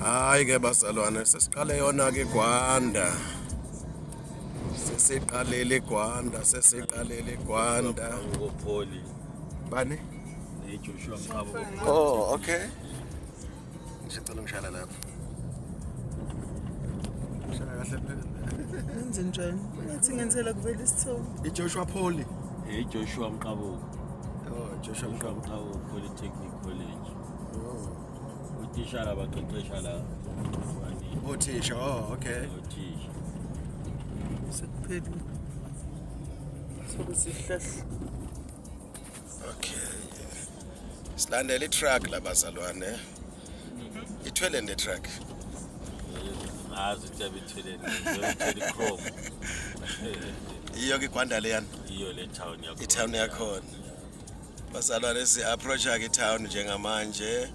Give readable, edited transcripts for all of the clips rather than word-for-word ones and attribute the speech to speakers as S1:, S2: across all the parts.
S1: Hayi ke bazalwane, sesiqale yona ke Gwanda. Sesiqalele Gwanda.
S2: Ngopoli.
S1: Bani?
S2: Joshua Mqabo.
S1: Oh, okay. Ngicela ngishaya lapha. Ngishaya kahle phela.
S3: Nenze njani? Ngathi ngenzela kuvela isithombe.
S1: Joshua Poli.
S2: Joshua Mqabo.
S1: Oh, Joshua Mqabo.
S2: Mqabo Polytechnic College.
S1: Oh.
S2: Uthisha abaqeqesha la.
S1: Othisha, oh, okay.
S2: Uthisha.
S3: Sekuphelile. Sokusihlahla.
S1: Okay. Silandela i-truck la bazalwane. Ithwele le truck.
S2: Azi tabithele chrome.
S1: Iyo ke Gwanda leyana.
S2: Iyo le town yakho.
S1: I-town yakhona. Bazalwane si-approach-a ke i-town njengamanje.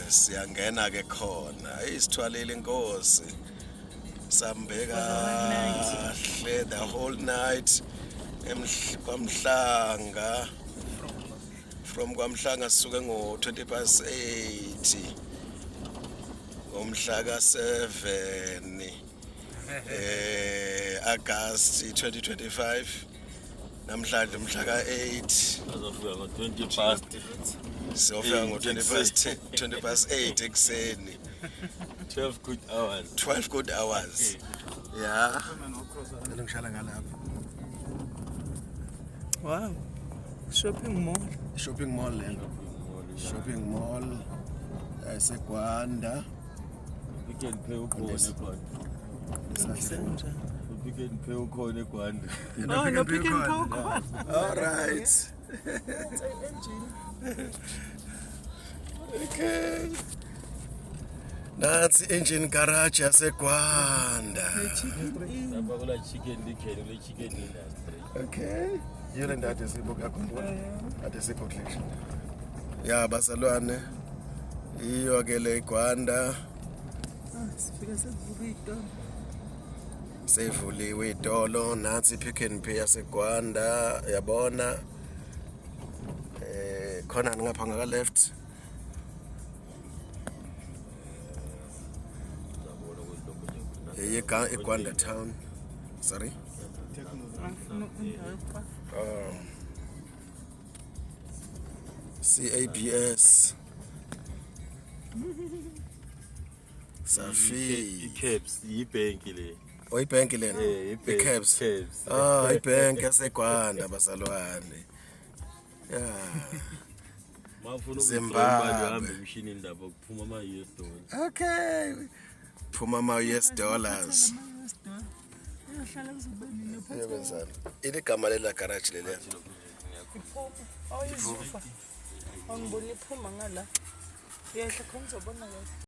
S1: Siyangena ke khona. Isithwalile inkosi. Sambe kahle the whole night. KwaMhlanga. From KwaMhlanga sisuke ngo-8:20 ngomhla ka-7 August 2025. Namhlanje mhla ka-8
S2: azofika ngo-20 past.
S1: siyofika ngo-8 ekuseni.
S2: 12 good hours.
S1: 12 good hours. Yeah. Ngishaya ngalapha.
S3: Wow. Shopping mall.
S1: Shopping mall lelo. Shopping mall eseGwanda.
S2: Pick and Pay ukhona eGwanda.
S3: Senja.
S2: Pick and Pay ukhona eGwanda.
S3: Oh, no Pick and Pay.
S1: All right. Okay. That's engine garage yaseGwanda.
S2: Lapha kula chicken likheni kule chicken industry.
S1: Okay. Yile ndade sibuka yakho. Ade sikho collection. Ya bazalwane. Iyo ke le Gwanda.
S3: Sifika sevuka
S1: Sevuliwe idolo nansi Pick and Pay yaseGwanda yabona. Khona ngapha ngaka left. Gwanda town. Sorry. CABS. Safi.
S2: Cabs, ibank le.
S1: Oh, ibank lena. Cabs. Ah, ibank yaseGwanda bazalwane. Yeah. Zimbabwe.
S2: Machine indaba kuphuma ama-US dollars.
S1: Okay. Phuma ama-US dollars. Yebenzani. Ile gama lela garage leliya.
S3: iphuma. Awuyizufa. Angiboni iphuma ngala. Yehla khona uzobona kahle.